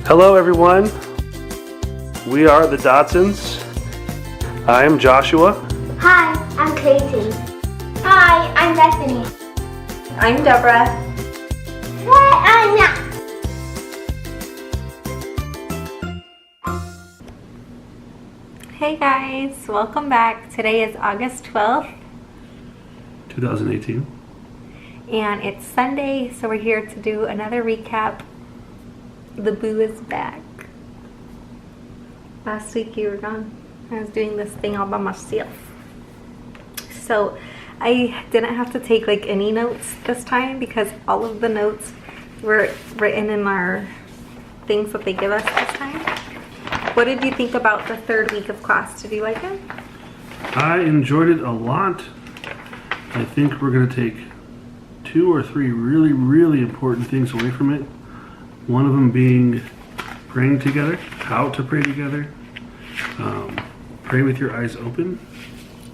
Hello everyone, we are the Dodsons. I am Joshua. Hi, I'm Katie. Hi, I'm Bethany. I'm Deborah. Hi, I'm Hey guys, welcome back. Today is August 12th 2018. and it's Sunday, so we're here to do another recap. The boo is back. Last week you were gone. I was doing this thing all by myself. So I didn't have to take like any notes this time because all of the notes were written in our things that they give us this time. What did you think about the third week of class? Did you like it? I enjoyed it a lot. I think we're going to take 2 or 3 really important things away from it. One of them being praying together, how to pray together. Pray with your eyes open.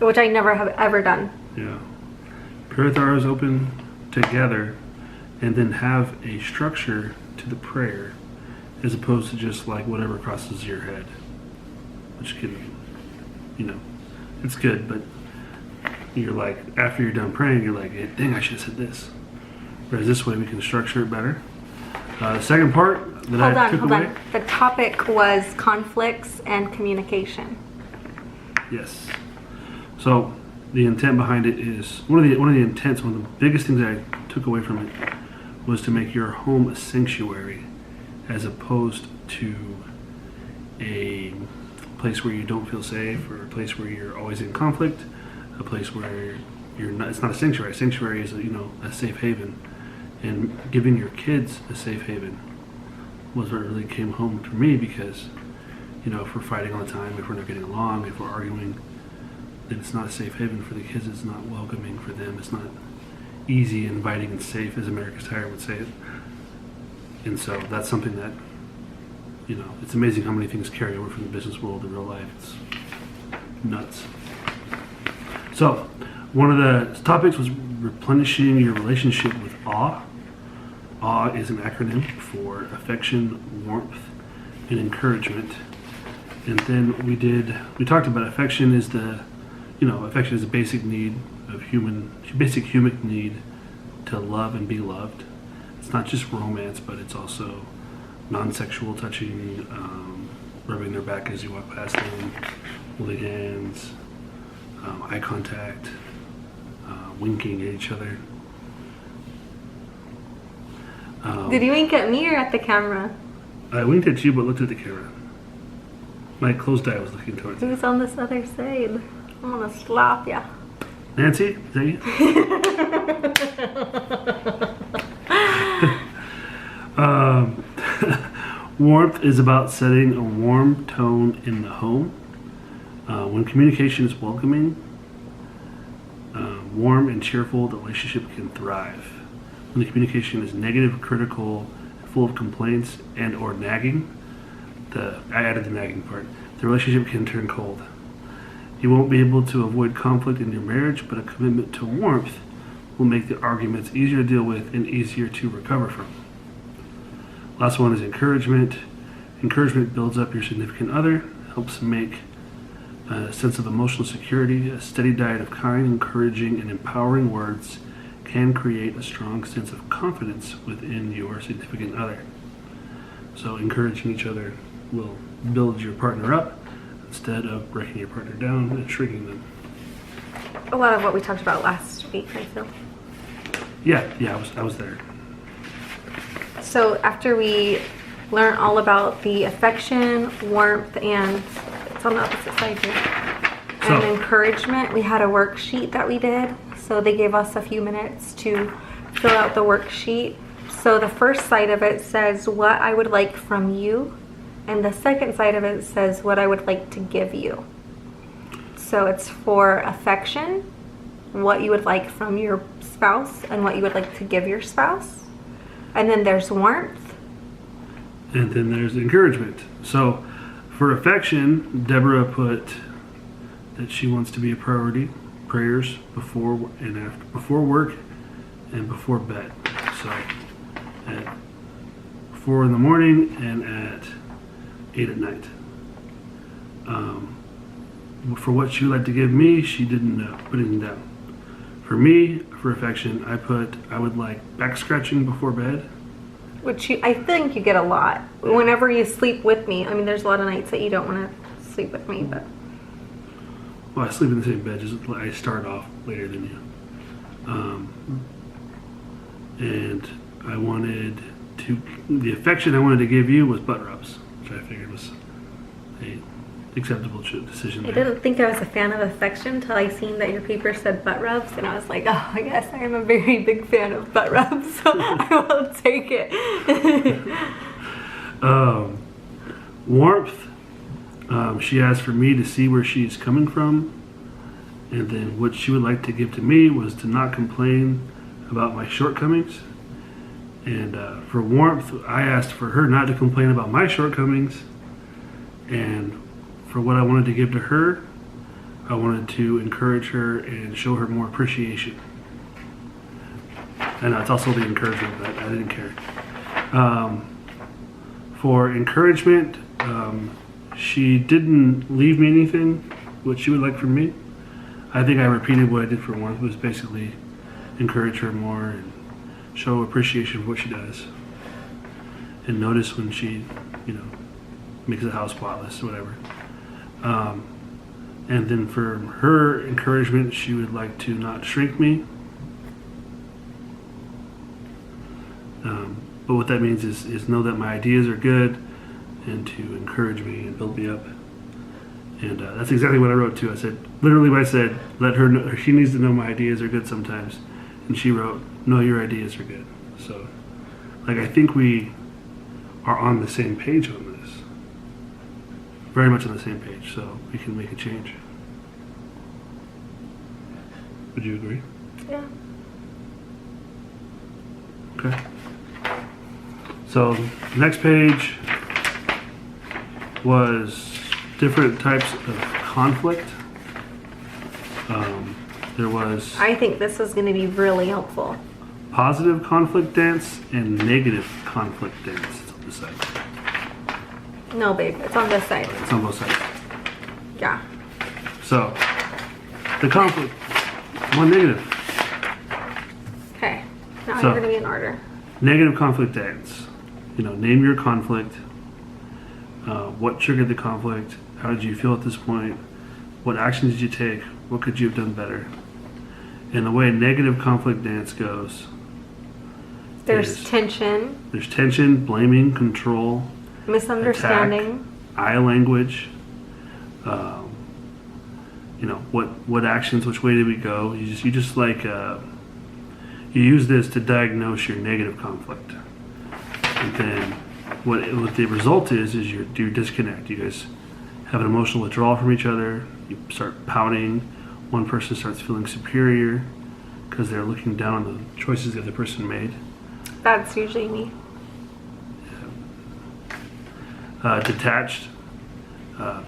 Which I never have ever done. Yeah. Pray with our eyes open together and then have a structure to the prayer as opposed to just like whatever crosses your head. Which can, it's good, but you're like, after you're done praying, you're like, hey, dang, I should have said this. Whereas this way we can structure it better. The second part that I took away. The topic was conflicts and communication. Yes. So the intent behind it is one of the biggest things that I took away from it was to make your home a sanctuary, as opposed to a place where you don't feel safe, or a place where you're always in conflict, a place where you're not. It's not a sanctuary. A sanctuary is a safe haven. And giving your kids a safe haven was what really came home to me, because, if we're fighting all the time, if we're not getting along, if we're arguing, then it's not a safe haven for the kids. It's not welcoming for them. It's not easy, inviting, and safe, as America's Tire would say it. And so that's something that, it's amazing how many things carry over from the business world to real life. It's nuts. So one of the topics was replenishing your relationship with awe. Awe is an acronym for affection, warmth, and encouragement. And then we talked about affection is affection is a basic need of basic human need to love and be loved. It's not just romance, but it's also non-sexual touching, rubbing their back as you walk past them, holding hands, eye contact, winking at each other. Did you wink at me or at the camera? I winked at you, but looked at the camera. My closed eye was looking towards you. Who's on this other side? I'm gonna slap ya. Nancy, is that you? Warmth is about setting a warm tone in the home. When communication is welcoming, warm and cheerful, the relationship can thrive. When the communication is negative, critical, full of complaints and or nagging, I added the nagging part, the relationship can turn cold. You won't be able to avoid conflict in your marriage, but a commitment to warmth will make the arguments easier to deal with and easier to recover from. Last one is encouragement. Encouragement builds up your significant other, helps make a sense of emotional security. A steady diet of kind, encouraging, and empowering words can create a strong sense of confidence within your significant other. So encouraging each other will build your partner up instead of breaking your partner down and shrinking them. A lot of what we talked about last week, I feel. Yeah, I was there. So after we learn all about the affection, warmth, and it's on the opposite side here, and encouragement, we had a worksheet that we did. So they gave us a few minutes to fill out the worksheet. So the first side of it says what I would like from you, and the second side of it says what I would like to give you. So it's for affection, what you would like from your spouse, and what you would like to give your spouse. And then there's warmth. And then there's encouragement. So for affection, Deborah put that she wants to be a priority, prayers before and after, before work and before bed. So at 4 in the morning and at 8 at night. For what she would like to give me, she didn't put anything down. For me, for affection, I would like back scratching before bed. Which I think you get a lot. Whenever you sleep with me, I mean, there's a lot of nights that you don't want to sleep with me, but. Well, I sleep in the same bed, just I start off later than you. And the affection I wanted to give you was butt rubs, which I figured was a acceptable decision I there. didn't think I was a fan of affection until I seen that your paper said butt rubs, and I was like, oh, I guess I am a very big fan of butt rubs, so I will take it. Warmth. She asked for me to see where she's coming from, and then what she would like to give to me was to not complain about my shortcomings. And for warmth, I asked for her not to complain about my shortcomings, and for what I wanted to give to her, I wanted to encourage her and show her more appreciation. And that's also the encouragement, but I didn't care. For encouragement, she didn't leave me anything, what she would like from me. I think I repeated what I did for warmth, was basically encourage her more and show appreciation for what she does. And notice when she, makes the house spotless or whatever. And then for her encouragement, she would like to not shrink me. But what that means is know that my ideas are good and to encourage me and build me up. And that's exactly what I wrote too. I said, let her know, she needs to know my ideas are good sometimes. And she wrote, no, your ideas are good. So, I think we are on the same page on this. Very much on the same page, so we can make a change. Would you agree? Yeah. Okay. So, next page was different types of conflict. There was I think this is going to be really helpful. positive conflict dance and negative conflict dance. It's on this side. No, babe, it's on this side. It's on both sides. Yeah. So, the conflict, one negative. Okay. Now So- you're going to be in order. Negative conflict dance. Name your conflict. What triggered the conflict? How did you feel at this point? What actions did you take? What could you have done better? And the way negative conflict dance goes, There's is tension, there's tension, blaming, control, misunderstanding. eye language. What actions? Which way did we go? You use this to diagnose your negative conflict, and then what the result is you disconnect. You guys have an emotional withdrawal from each other. You start pouting. One person starts feeling superior because they're looking down on the choices the other person made. That's usually me. Detached,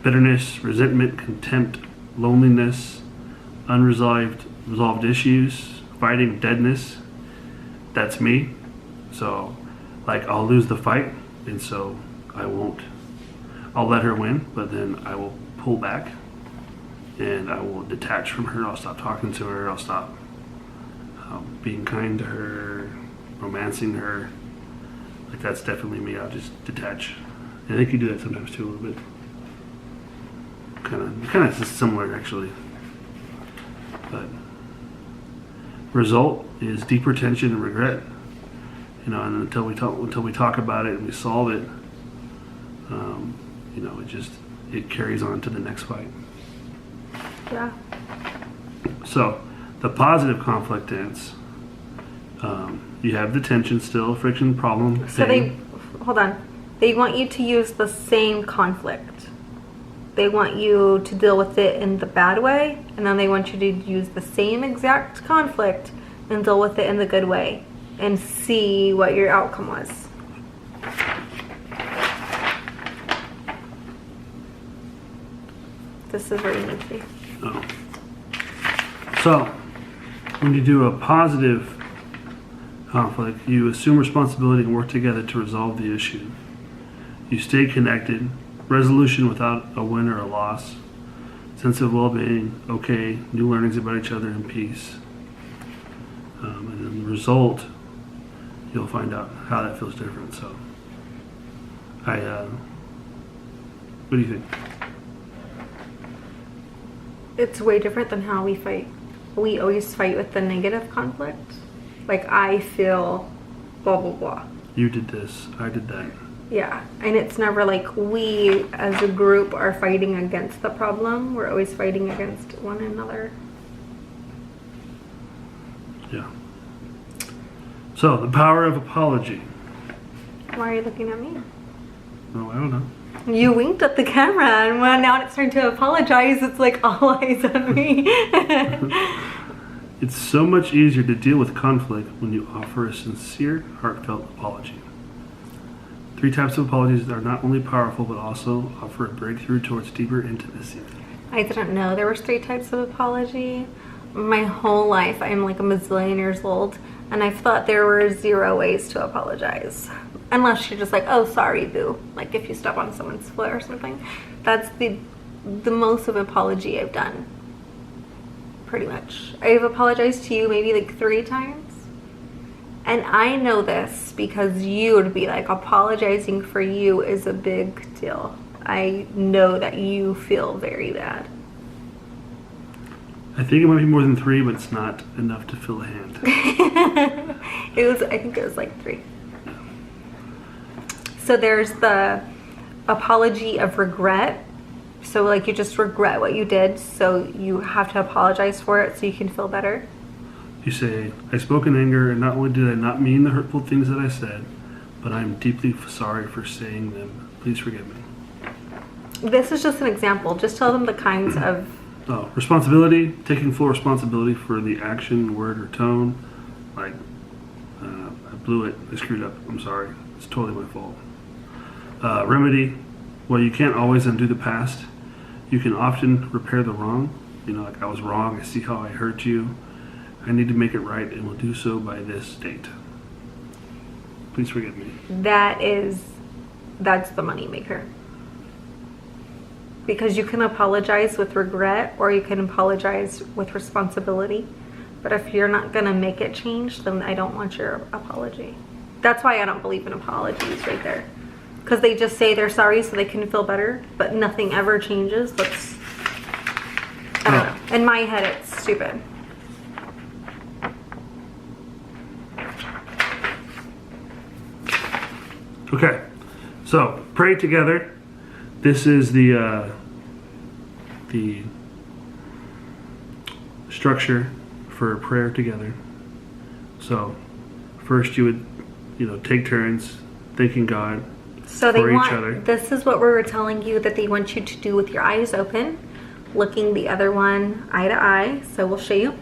bitterness, resentment, contempt, loneliness, resolved issues, fighting, deadness. That's me. So, I'll lose the fight, and so I'll let her win, but then I will pull back, and I will detach from her. I'll stop talking to her. I'll stop being kind to her, romancing her. That's definitely me. I'll just detach. And I think you do that sometimes too, a little bit. Kind of similar, actually. But result is deeper tension and regret. And until we talk about it and we solve it, it carries on to the next fight. Yeah. So, the positive conflict dance. You have the tension still, friction, problem. So they want you to use the same conflict. They want you to deal with it in the bad way, and then they want you to use the same exact conflict and deal with it in the good way and see what your outcome was. This is where you need to be. Oh. So, when you do a positive conflict. You assume responsibility and work together to resolve the issue. You stay connected. Resolution without a win or a loss. Sense of well-being. Okay. New learnings about each other and peace. And then the result, you'll find out how that feels different. So, what do you think? It's way different than how we fight. We always fight with the negative conflict. Like, I feel blah, blah, blah. You did this, I did that. Yeah, and it's never like we as a group are fighting against the problem. We're always fighting against one another. Yeah. So, the power of apology. Why are you looking at me? Oh, I don't know. You winked at the camera, and when now it's time to apologize, it's like all eyes on me. It's so much easier to deal with conflict when you offer a sincere, heartfelt apology. 3 types of apologies are not only powerful, but also offer a breakthrough towards deeper intimacy. I didn't know there was 3 types of apology. My whole life, I'm like a mazillion years old, and I've thought there were 0 ways to apologize. Unless you're just like, oh, sorry, boo. Like if you step on someone's foot or something. That's the most of an apology I've done. Pretty much. I've apologized to you maybe like 3 times. And I know this because you would be like, apologizing for you is a big deal. I know that you feel very bad. I think it might be more than 3, but it's not enough to fill a hand. I think it was like 3. So there's the apology of regret. So like you just regret what you did, so you have to apologize for it so you can feel better. You say, I spoke in anger, and not only did I not mean the hurtful things that I said, but I am deeply sorry for saying them. Please forgive me. This is just an example. Just tell them the kinds of... Oh, responsibility, taking full responsibility for the action, word, or tone. Like, I blew it, I screwed up, I'm sorry. It's totally my fault. Remedy, well, you can't always undo the past. You can often repair the wrong. You know, like I was wrong, I see how I hurt you. I need to make it right and will do so by this date. Please forgive me. That's the money maker. Because you can apologize with regret or you can apologize with responsibility. But if you're not gonna make it change, then I don't want your apology. That's why I don't believe in apologies right there. Because they just say they're sorry so they can feel better, but nothing ever changes. I don't know. In my head, it's stupid. Okay, so pray together. This is the structure for prayer together. So first you would, take turns thanking God. So they for want, each other. This is what we were telling you that they want you to do with your eyes open, looking the other one eye to eye. So we'll show you.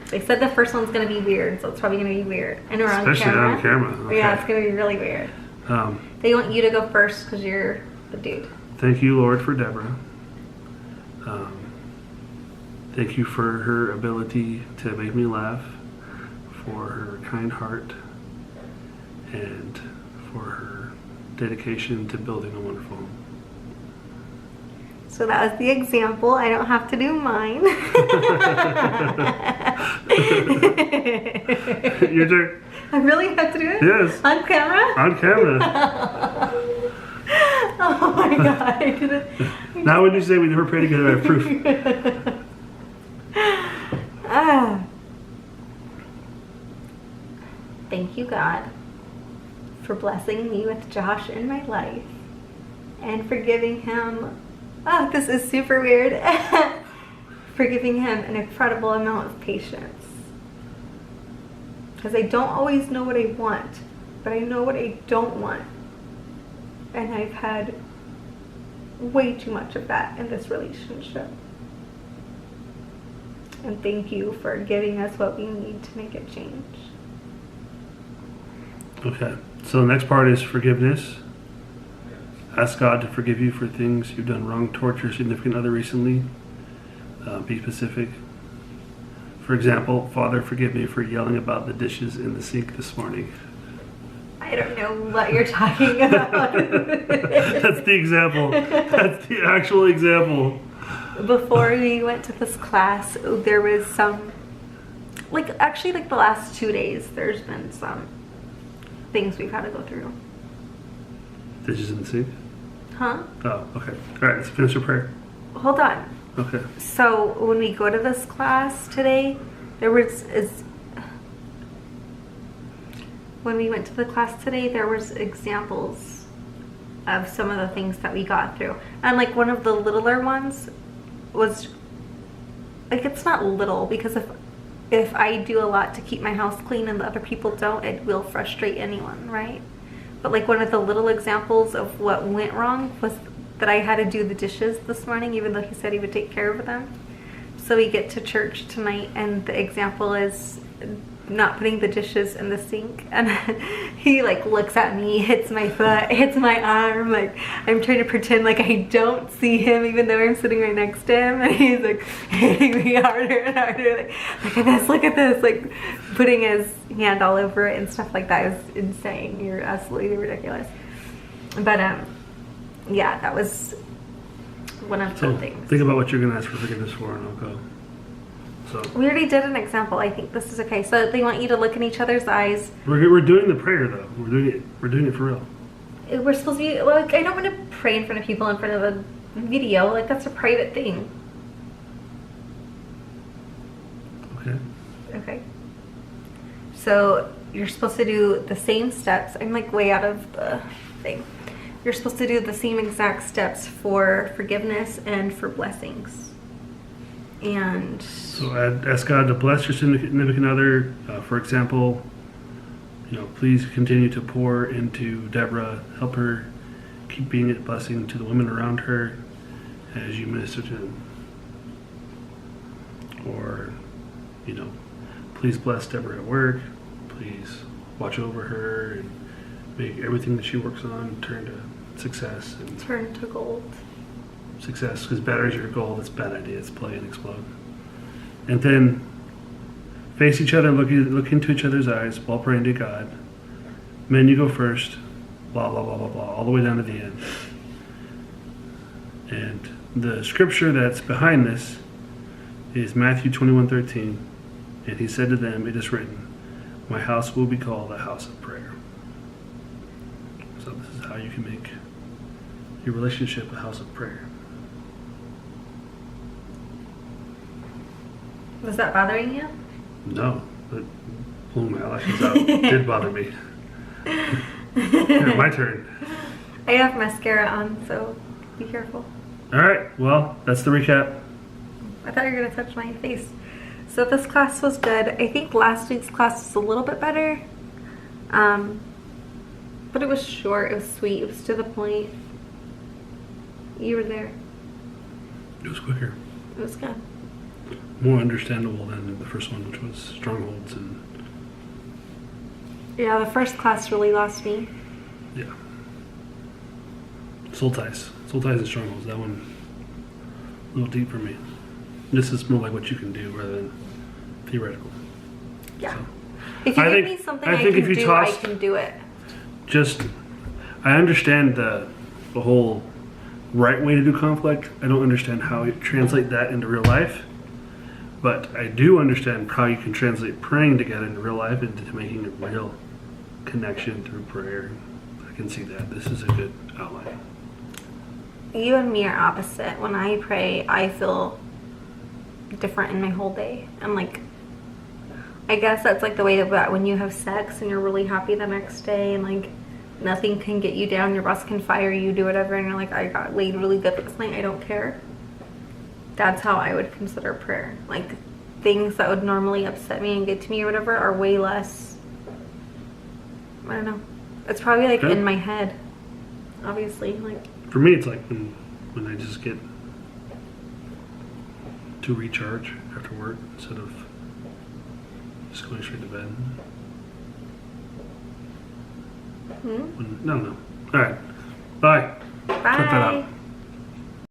They said the first one's going to be weird, so it's probably going to be weird. And we're Especially on camera. on camera. Okay. Yeah, it's going to be really weird. They want you to go first because you're the dude. Thank you, Lord, for Deborah. Thank you for her ability to make me laugh, for her kind heart, and for her dedication to building a wonderful home. So that was the example. I don't have to do mine. Your turn. I really have to do it? Yes. On camera? On camera. Oh my god, I didn't. Now when you say we never pray together, I have proof. Thank you, God, for blessing me with Josh in my life and for giving him, this is super weird, for giving him an incredible amount of patience. Because I don't always know what I want, but I know what I don't want. And I've had way too much of that in this relationship. And thank you for giving us what we need to make it change. Okay, so the next part is forgiveness. Ask God to forgive you for things you've done wrong towards your significant other recently. Be specific. For example, Father, forgive me for yelling about the dishes in the sink this morning. I don't know what you're talking about. That's the example. That's the actual example. Before we went to this class, there was some, actually the last 2 days, there's been some things we've had to go through. Dishes in the sink? Huh? Oh, okay. All right, let's finish your prayer. Hold on. Okay. So when we go to this class today, when we went to the class today, there was examples of some of the things that we got through. And one of the littler ones was, it's not little, because if I do a lot to keep my house clean and the other people don't, it will frustrate anyone, right? But one of the little examples of what went wrong was that I had to do the dishes this morning, even though he said he would take care of them. So we get to church tonight, and the example is not putting the dishes in the sink, and he looks at me, hits my foot, hits my arm, I'm trying to pretend I don't see him, even though I'm sitting right next to him, and he's hitting me harder and harder, look at this, putting his hand all over it and stuff like that. It was insane. You're absolutely ridiculous. But yeah, that was one of the things. Think about what you're going to ask for forgiveness for, and I'll go. So we already did an example. I think this is okay. So they want you to look in each other's eyes. We're doing the prayer though. We're doing it for real. We're supposed to be I don't want to pray in front of people in front of a video. That's a private thing. Okay. Okay. So you're supposed to do the same steps. I'm way out of the thing. You're supposed to do the same exact steps for forgiveness and for blessings. And so ask God to bless your significant other. For example, please continue to pour into Deborah. Help her keep being a blessing to the women around her as you minister to them. Or, please bless Deborah at work. Please watch over her and make everything that she works on turn to success. And turn to gold. Success, because batteries are gold. It's a bad idea. It's play and explode. And then face each other and look into each other's eyes while praying to God. Men, you go first. Blah, blah, blah, blah, blah, all the way down to the end. And the scripture that's behind this is Matthew 21:13. And he said to them, it is written, my house will be called a house of prayer. So this is how you can make your relationship a house of prayer. Was that bothering you? No, but pulling my eyelashes out did bother me. Yeah, my turn. I have mascara on, so be careful. All right, well, that's the recap. I thought you were going to touch my face. So this class was good. I think last week's class was a little bit better. But it was short, it was sweet, it was to the point. You were there. It was quicker. It was good. More understandable than the first one, which was strongholds and... Yeah, the first class really lost me. Yeah. Soul ties. Soul ties and strongholds. That one, a little deep for me. This is more like what you can do rather than theoretical. Yeah. So, If you give me something I can do it. Just, I understand the whole right way to do conflict. I don't understand how you translate that into real life. But I do understand how you can translate praying together into real life into making a real connection through prayer. I can see that. This is a good outline. You and me are opposite. When I pray, I feel different in my whole day. And I guess that's the way that when you have sex and you're really happy the next day and nothing can get you down, your boss can fire you, do whatever, and you're I got laid really good this night, I don't care. That's how I would consider prayer. Things that would normally upset me and get to me or whatever are way less, I don't know. It's probably in my head, obviously. For me, it's when I just get to recharge after work instead of just going straight to bed. No. All right. Bye. Bye. Cut that out.